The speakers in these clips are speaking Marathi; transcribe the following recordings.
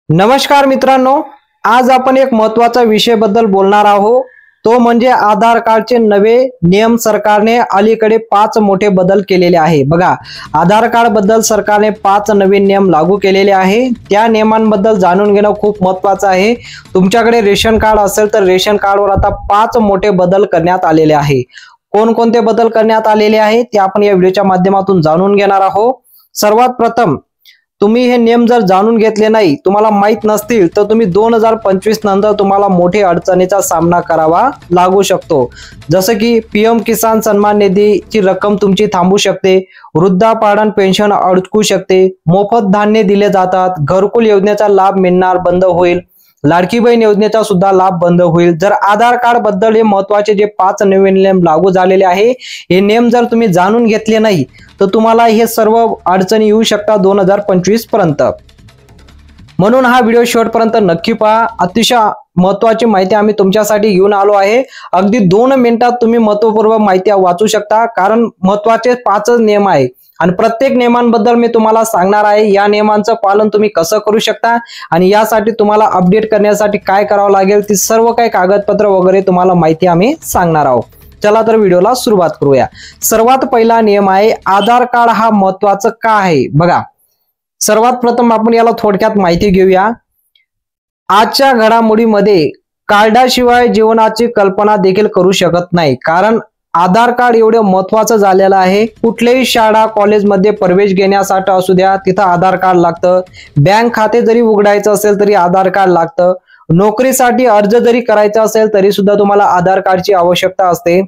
नमस्कार मित्रांनो, आज आपण एक महत्त्वाचा विषय बद्दल बोलणार आहोत। तो म्हणजे आधार कार्डचे नवे नियम। सरकारने अलीकडे 5 मोठे बदल केलेले आहे। बघा, आधार कार्ड बद्दल सरकारने 5 नवीन नियम लागू केलेले आहे। त्या नियमांबद्दल जाणून घेणं खूप महत्त्वाचं आहे। तुमच्याकडे रेशन कार्ड असेल तर रेशन कार्डवर आता 5 मोठे बदल करण्यात आलेले आहे। कोणकोणते बदल करण्यात आलेले आहे ते आपण या व्हिडिओच्या माध्यमातून जाणून घेणार आहोत। सर्वात प्रथम, तुम्ही हे नियम जर जाणून घेतले नाही, तुम्हाला माहित नसतील, तर तुम्ही 2025 नंतर तुम्हाला मोठे अडचणीचा सामना करावा लागू शकतो। जसं की पीएम किसान सन्मान निधीची रक्कम तुमची थांबू शकते, वृद्धापकाळ पेन्शन अडकू शकते, मोफत धान्य दिले जातात, घरकुल योजनेचा लाभ मिळणार बंद होईल, लाडकी बहीण योजनेचा सुद्धा लाभ बंद होईल। जर आधार कार्ड बद्दल हे महत्त्वाचे जे 5 नवीन नियम लागू झालेले आहे, हे नियम जर तुम्ही जाणून घेतले नाही तर तुम्हाला हे सर्व अडचणी येऊ शकतात 2025 पर्यंत। म्हणून हा व्हिडिओ शेवटपर्यंत नक्की पहा। अतिशय महत्त्वाची माहिती आम्ही तुमच्यासाठी घेऊन आलो आहे। अगदी 2 मिनिटात तुम्ही महत्त्वपूर्ण माहिती वाचू शकता, कारण महत्त्वाचे 5 नियम आहे आणि प्रत्येक नियमांबद्दल मी तुम्हाला सांगणार आहे। या नियमांचं पालन तुम्ही कसं करू शकता आणि यासाठी तुम्हाला अपडेट करण्यासाठी काय करावं लागेल, ती सर्व काही कागदपत्र वगैरे तुम्हाला माहिती आम्ही सांगणार आहोत। चला तर व्हिडिओला सुरुवात करूया। सर्वात पहिला नियम आहे, आधार कार्ड हा महत्त्वाचा का आहे। बघा, सर्वात प्रथम आपण याला थोडक्यात माहिती घेऊया। आजच्या घडामोडीमध्ये कार्डाशिवाय जीवनाची कल्पना देखील करू शकत नाही, कारण आधार कार्ड एवढे महत्त्वाचं झालेलं आहे। कुठल्याही शाळा कॉलेजमध्ये प्रवेश घेण्यासाठी असू द्या, तिथं आधार कार्ड लागतं। बँक खाते जरी उघडायचं असेल तरी आधार कार्ड लागतं। नोकरीसाठी अर्ज जरी करायचा असेल तरी सुद्धा तुम्हाला आधार कार्डची आवश्यकता असते।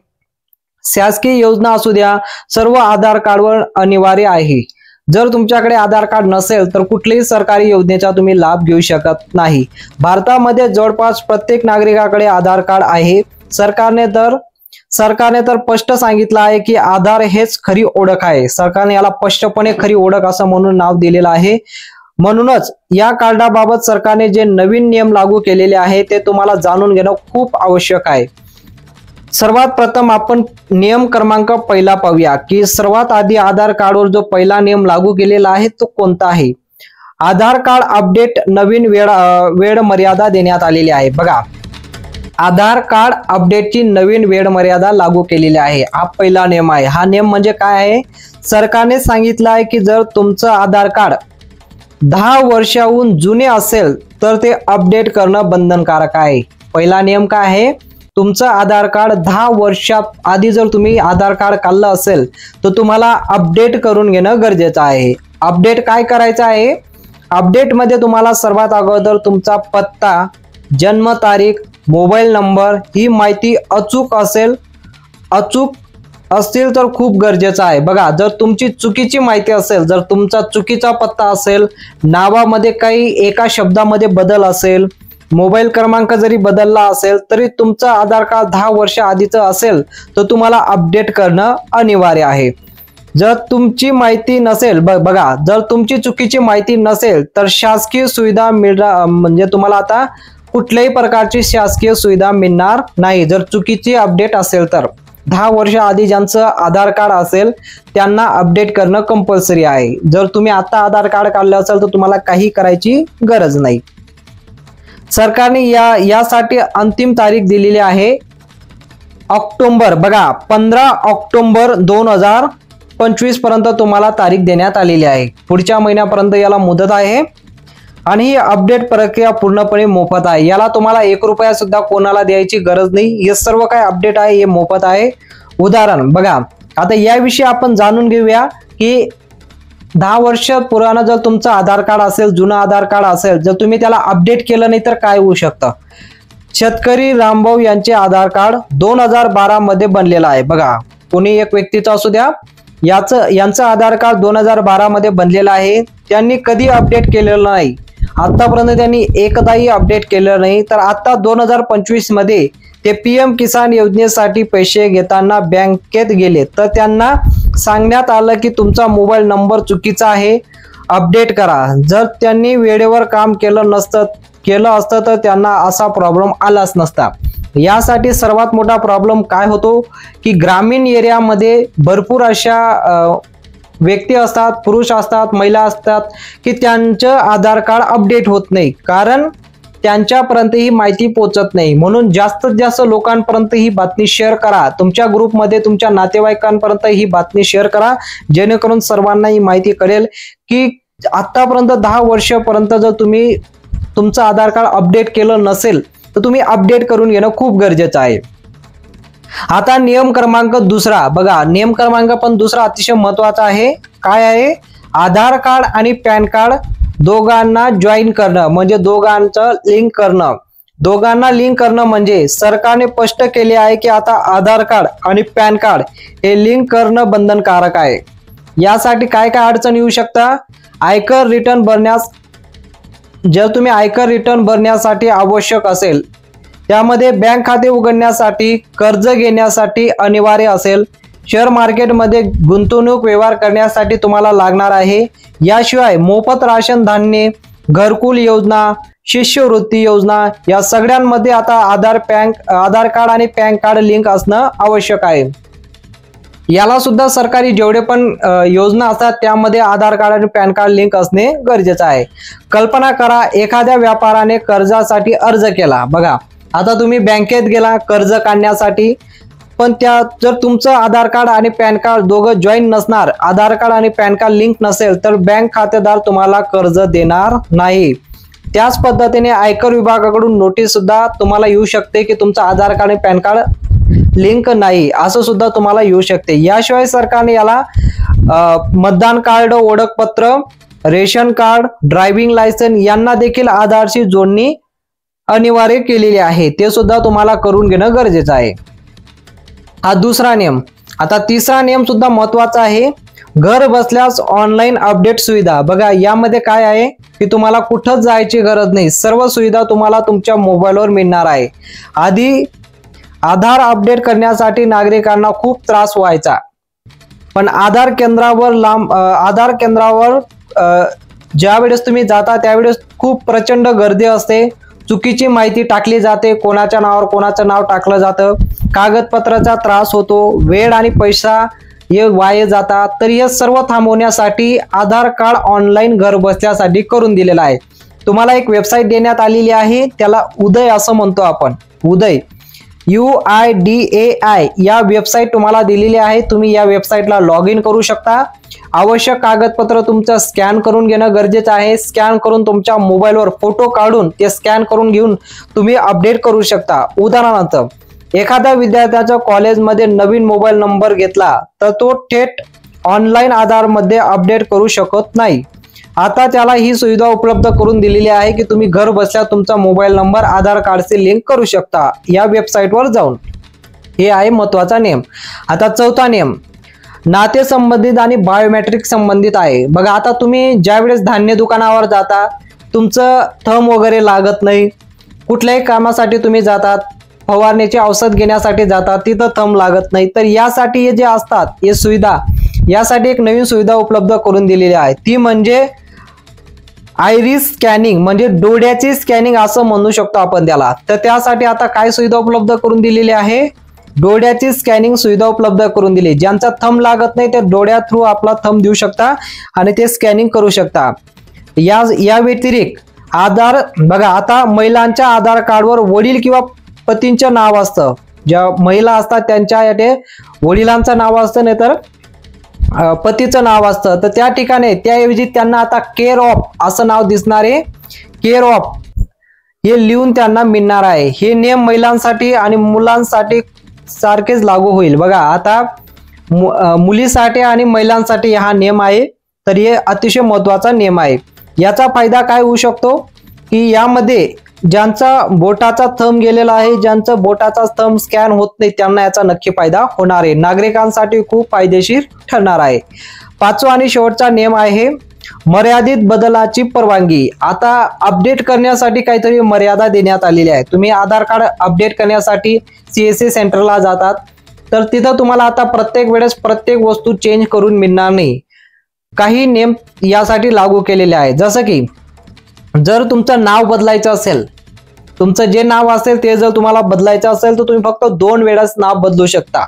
शासकीय योजना असू द्या, सर्व आधार कार्डवर अनिवार्य आहे। जर तुमच्याकडे आधार कार्ड नसेल तर कुठल्याही सरकारी योजनेचा तुम्ही लाभ घेऊ शकत नाही। भारतामध्ये जवळपास प्रत्येक नागरिकाकडे आधार कार्ड आहे। सरकारने तर स्पष्ट सांगितलं आहे की आधार हेच खरी ओळख आहे। सरकारने याला स्पष्टपणे खरी ओळख असं म्हणून नाव दिलेलं आहे। म्हणूनच या कार्डाबाबत सरकारने जे नवीन नियम लागू केलेले आहे ते तुम्हाला जाणून घेणं खूप आवश्यक आहे। सर्वात प्रथम आपण नियम क्रमांक पहिला पाहूया की सर्वात आधी आधार कार्डवर जो पहिला नियम लागू केलेला आहे तो कोणता आहे। आधार कार्ड अपडेट नवीन वेळ मर्यादा देण्यात आलेली आहे। बघा, आधार कार्ड अपडेटची नवीन वेळ मर्यादा लागू केलेली आहे। हा पहिला नियम आहे। हा नियम म्हणजे काय आहे, सरकारने सांगितलं आहे की जर तुमचं आधार कार्ड 10 वर्षाहून जुने असेल तर ते अपडेट करणं बंधनकारक आहे। पहिला नियम काय आहे, तुमचं आधार कार्ड 10 वर्षात आधी जर तुम्ही आधार कार्ड काढलं असेल तर तुम्हाला अपडेट करून घेणं गरजेचं आहे। अपडेट काय करायचं आहे, अपडेट मध्ये तुम्हाला सर्वात अगोदर तुमचा पत्ता, जन्मतारीख, मोबाईल नंबर ही माहिती अचूक असतील तर खूप गरजेचं आहे। बघा, जर तुमची चुकीची माहिती असेल, जर तुमचा चुकीचा पत्ता असेल, नावामध्ये काही एका शब्दामध्ये बदल असेल, मोबाईल क्रमांक जरी बदलला असेल तरी तुमचं आधार कार्ड 10 वर्ष आधीचं असेल तर तुम्हाला अपडेट करणं अनिवार्य आहे। जर तुमची माहिती नसेल, बघा, जर तुमची चुकीची माहिती नसेल तर शासकीय सुविधा म्हणजे तुम्हाला आता कुठल्याही प्रकारची शासकीय सुविधा मिळणार नाही। जर चुकीची अपडेट असेल तर 10 वर्ष आधी ज्यांचं आधार कार्ड असेल त्यांना अपडेट करणं कंपल्सरी आहे। जर तुम्ही आता आधार कार्ड काढलं असेल तर तुम्हाला काही करायची गरज नाही। सरकारने यासाठी अंतिम तारीख दिलेली आहे ऑक्टोबर। बघा, 15 ऑक्टोबर 2025 पर्यंत तुम्हाला तारीख देण्यात आलेली आहे। पुढच्या महिन्यापर्यंत याला मुदत आहे आणि ही अपडेट प्रक्रिया पूर्णपणे मोफत आहे। याला तुम्हाला 1 रुपया सुद्धा कोणाला द्यायची गरज नाही। हे सर्व काय अपडेट आहे हे मोफत आहे। उदाहरण बघा, आता याविषयी आपण जाणून घेऊया की 10 वर्ष पुराणं जर तुमचं आधार कार्ड असेल, जुनं आधार कार्ड असेल, जर तुम्ही त्याला अपडेट केलं नाही तर काय होऊ शकतं। शेतकरी रामभाऊ यांचे आधार कार्ड 2012 मध्ये बनलेलं आहे। बघा, कोणी एक व्यक्तीचं असू द्या, यांचं आधार कार्ड 2012 मध्ये बनलेलं आहे। त्यांनी कधी अपडेट केलेलं नाही, आतापर्यंत त्यांनी एकदाही अपडेट केलं नाही। तर आता 2025 मध्ये ते पीएम किसान योजनेसाठी पैसे घेताना बँकेत गेले तर त्यांना सांगण्यात आलं की तुमचा मोबाईल नंबर चुकीचा आहे, अपडेट करा। जर त्यांनी वेळेवर काम केलं असतं तर त्यांना असा प्रॉब्लेम आलाच नसता। यासाठी सर्वात मोठा प्रॉब्लेम काय होतो की ग्रामीण एरियामध्ये भरपूर अशा व्यक्ती असतात, पुरुष असतात, महिला असतात की त्यांचं आधार कार्ड अपडेट होत नाही, कारण त्यांच्यापर्यंत ही माहिती पोहोचत नाही. म्हणून जास्तीत जास्त लोकांपर्यंत ही बातमी शेअर करा. तुमच्या ग्रुपमध्ये तुमच्या नातेवाईकांपर्यंत ही बातमी शेअर करा, जेणेकरून सर्वांना ही माहिती कळेल की आतापर्यंत 10 वर्षापर्यंत जर तुम्ही तुमचं आधार कार्ड अपडेट केलं नसेल तर तुम्ही अपडेट करून घेणं खूप गरजेचं आहे. आता नियम क्रमांक दुसरा बघा, नियम क्रमांक पण दुसरा अतिशय महत्वाचा आहे. काय आहे? आधार कार्ड आणि पॅन कार्ड दोघांना जॉईन करणं, म्हणजे दोघांचं लिंक करणं. दोघांना लिंक करणं म्हणजे सरकारने स्पष्ट केले आहे की आता आधार कार्ड आणि पॅन कार्ड हे लिंक करणं बंधनकारक आहे. यासाठी काय काय अडचण येऊ शकता? आयकर रिटर्न भरण्यास, जर तुम्ही आयकर रिटर्न भरण्यासाठी आवश्यक असेल, त्यामध्ये बँक खाते उघडण्यासाठी, कर्ज घेण्यासाठी अनिवार्य असेल, शेअर मार्केटमध्ये गुंतवणूक व्यवहार करण्यासाठी तुम्हाला लागणार आहे. याशिवाय मोफत राशन धान्य, घरकुल योजना, शिष्यवृत्ती योजना या सगळ्यांमध्ये आता आधार कार्ड आणि पॅन कार्ड लिंक असणं आवश्यक आहे. याला सुद्धा सरकारी जेवढे पण योजना असतात त्यामध्ये आधार कार्ड आणि पॅन कार्ड लिंक असणे गरजेचं आहे. कल्पना करा, एखाद्या व्यापाराने कर्जासाठी अर्ज केला. बघा, आता तुम्ही बँकेत गेला कर्ज काढण्यासाठी, पण जर तुमचं आधार कार्ड आणि पॅन कार्ड दोघं जॉईन नसणार, आधार कार्ड आणि पॅन कार्ड लिंक नसेल, तर बँक खातेदार तुम्हाला कर्ज देणार नाही. त्याच पद्धतीने आयकर विभागाकडून नोटीस सुद्धा तुम्हाला येऊ शकते की तुमचं आधार कार्ड आणि पॅन कार्ड लिंक नाही, असं सुद्धा तुम्हाला येऊ शकते. याशिवाय सरकारने याला मतदान कार्ड, ओळखपत्र, रेशन कार्ड, ड्रायव्हिंग लायसन्स यांना देखील आधारशी जोडणी अनिवार्य केलेली आहे. ते सुद्धा तुम्हाला करून घेणं गरजेचं आहे. हा दुसरा नियम. आता तिसरा नियम सुद्धा महत्वाचा आहे. घर बसल्यास ऑनलाईन अपडेट सुविधा. बघा, यामध्ये काय आहे की तुम्हाला कुठंच जायची गरज नाही, सर्व सुविधा तुम्हाला तुमच्या मोबाईलवर मिळणार आहे. आधी आधार अपडेट करण्यासाठी नागरिकांना खूप त्रास व्हायचा, पण आधार केंद्रावर ज्या वेळेस तुम्ही जाता त्यावेळेस खूप प्रचंड गर्दी असते, चुकीची माहिती टाकली जाते, कोणाच्या नावावर कोणाचं नाव टाकलं जातं, कागदपत्राचा त्रास होतो, वेळ आणि पैसा हे वाया जातात. तर हे सर्व थांबवण्यासाठी आधार कार्ड ऑनलाईन घर बसल्यासाठी करून दिलेलं आहे. तुम्हाला एक वेबसाईट देण्यात आलेली आहे, त्याला उदय असं म्हणतो आपण, उदय UIDAI या वेबसाईट तुम्हाला दिलेली आहे. तुम्ही या वेबसाईटला लॉग इन करू शकता. आवश्यक कागदपत्र तुमचं स्कॅन करून घेणं गरजेचं आहे. स्कॅन करून तुमच्या मोबाईलवर फोटो काढून ते स्कॅन करून घेऊन तुम्ही अपडेट करू शकता. उदाहरणार्थ, एखाद्या विद्यार्थ्याच्या कॉलेजमध्ये नवीन मोबाईल नंबर घेतला तर तो थेट ऑनलाईन आधार मध्ये अपडेट करू शकत नाही. आता त्याला ही सुविधा उपलब्ध करून दिलेली आहे की तुम्ही घर बसल्या तुमचा मोबाईल नंबर आधार कार्डशी लिंक करू शकता या वेबसाईटवर जाऊन. हे आहे महत्वाचा नियम. आता चौथा नियम नाते संबंधित आणि बायोमेट्रिक संबंधित आहे. बघा, आता तुम्ही ज्यावेळेस धान्य दुकानावर जाता, तुमचं थंब वगैरे लागत नाही. कुठल्याही कामासाठी तुम्ही जातात, फवारणीचे औषध घेण्यासाठी जातात, तिथं थंब लागत नाही. तर यासाठी हे जे असतात हे सुविधा, यासाठी एक नवीन सुविधा उपलब्ध करून दिलेली आहे. ती म्हणजे आयरिस स्कॅनिंग, म्हणजे डोळ्याची स्कॅनिंग असं म्हणू शकतो आपण त्याला. तर त्यासाठी आता काय सुविधा उपलब्ध करून दिलेली आहे? डोळ्याची स्कॅनिंग सुविधा उपलब्ध करून दिली. ज्यांचा थंब लागत नाही ते डोळ्या थ्रू आपला थंब देऊ शकता आणि ते स्कॅनिंग करू शकता. या व्यतिरिक्त आधार, बघा, आता महिलांच्या आधार कार्डवर वडील किंवा पतींचं नाव असतं. ज्या महिला असतात त्यांच्या याते वडिलांचं नाव असतं, नाही तर पतीचं नाव असतं. तर त्या ठिकाणी त्याऐवजी त्यांना आता केअर ऑफ असं नाव दिसणार आहे. केअर ऑफ हे लिहून त्यांना मिळणार आहे. हे नियम महिलांसाठी आणि मुलांसाठी सारखेच लागू होईल. बघा, आता मुलीसाठी आणि महिलांसाठी हा नियम आहे. तर हे अतिशय महत्वाचा नियम आहे. याचा फायदा काय होऊ शकतो की यामध्ये ज्यांचा बोटाचा थंब गेलेला आहे, ज्यांचं बोटाचा थंब स्कॅन होत नाही, त्यांना याचा नक्की फायदा होणार आहे. नागरिकांसाठी खूप फायदेशीर ठरणार आहे. पाचवा आणि शेवटचा नियम आहे मर्यादित बदलाची परवानगी. आता अपडेट करण्यासाठी काहीतरी मर्यादा देण्यात आलेली आहे. तुम्ही आधार कार्ड अपडेट करण्यासाठी CSC सेंटरला जातात, तर तिथं तुम्हाला आता प्रत्येक वेळेस प्रत्येक वस्तू चेंज करून मिळणार नाही. काही नियम यासाठी लागू केलेले आहेत. जसं की जर तुमचं नाव बदलायचं असेल, तुमचं जे नाव असेल ते जर तुम्हाला बदलायचं असेल तर तुम्ही फक्त 2 वेळाच नाव बदलू शकता.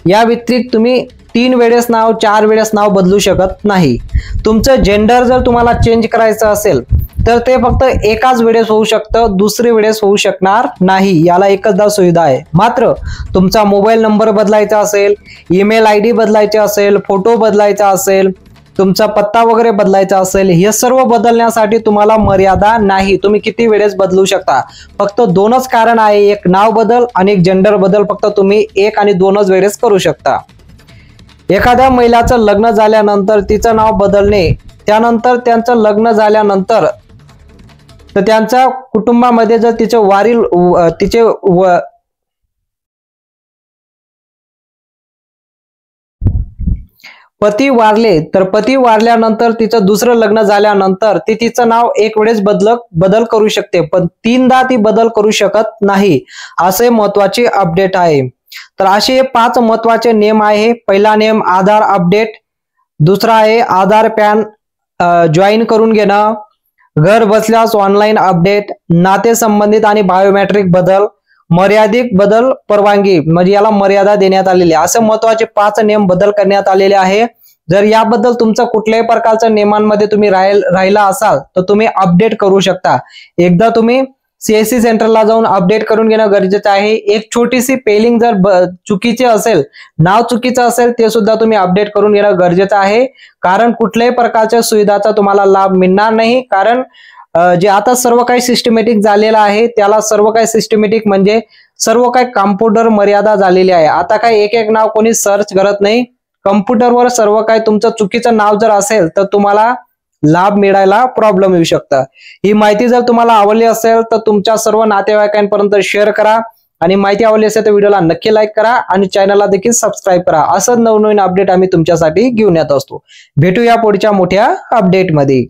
या व्यतिरिक्त तुम्ही 3 वेळेस नाव 4 वेळेस नाव बदलू शकत नाही। तुमचं जेंडर जर तुम्हाला चेंज करायचं असेल तर ते फक्त एकाच वेळेस होऊ शकतं, दुसरी वेळेस होऊ शकणार नाही। याला एकचदा सुविधा आहे। मात्र तुमचा मोबाईल नंबर बदलायचा असेल, ईमेल आयडी बदलायची असेल, फोटो बदलायचा असेल, तुमचा पत्ता वगैरे बदलायचा असेल, हे सर्व बदलण्यासाठी तुम्हाला मर्यादा नाही। तुम्ही किती वेळेस बदलू शकता। फक्त 2च कारण आहे, एक नाव बदल आणि एक जेंडर बदल। फक्त तुम्ही 1 आणि 2च वेळेस करू शकता। एखाद्या महिलाचं लग्न झाल्यानंतर तिचं नाव बदलणे, त्यानंतर त्यांचं लग्न झाल्यानंतर तर त्यांच्या कुटुंबामध्ये जर तिचे पती वारले तर पती वारल्यानंतर तिचं दुसरं लग्न झाल्यानंतर ती तिचं नाव एक वेळेस बदल करू शकते, पण 3दा ती बदल करू शकत नाही। असे महत्वाचे अपडेट आहे। तर असे 5 महत्वाचे नियम आहे। पहिला नियम आधार अपडेट, दुसरा आहे आधार पॅन जॉईन करून घेणं, घर बसल्यास ऑनलाईन अपडेट, नाते संबंधित आणि बायोमेट्रिक बदल, मर्यादित बदल परवानगी म्हणजे याला मर्यादा देण्यात आलेली आहे। असे महत्वाचे 5 नियम बदल करण्यात आलेले आहे। जर याबद्दल तुमचा कुठल्याही प्रकारच्या नियमांमध्ये तुम्ही राहिला असाल तर तुम्ही अपडेट करू शकता। एकदा तुम्ही सीएससी सेंटरला जाऊन अपडेट करून घेणं गरजेचं आहे। एक छोटीशी स्पेलिंग जर चुकीची असेल, नाव चुकीचं असेल, ते सुद्धा तुम्ही अपडेट करून घेणं गरजेचं आहे। कारण कुठल्याही प्रकारच्या सुविधाचा तुम्हाला लाभ मिळणार नाही। कारण जे आता सर्व काही सिस्टमॅटिक झालेलं आहे, त्याला सर्व काही सिस्टमॅटिक म्हणजे सर्व काही कॉम्प्युटर मर्यादा झालेली आहे। आता काय एक नाव कोणी सर्च करत नाही, कॉम्प्युटरवर सर्व काही। तुमचं चुकीचं नाव जर असेल तर तुम्हाला लाभ मिळायला प्रॉब्लेम येऊ शकता। ही माहिती जर तुम्हाला आवडली असेल तर तुमच्या सर्व नातेवाईकांपर्यंत शेअर करा आणि माहिती आवडली असेल तर व्हिडिओला नक्की लाईक करा आणि चॅनलला देखील सबस्क्राईब करा। असं नवनवीन अपडेट आम्ही तुमच्यासाठी घेऊन येत असतो। भेटूया पुढच्या मोठ्या अपडेटमध्ये।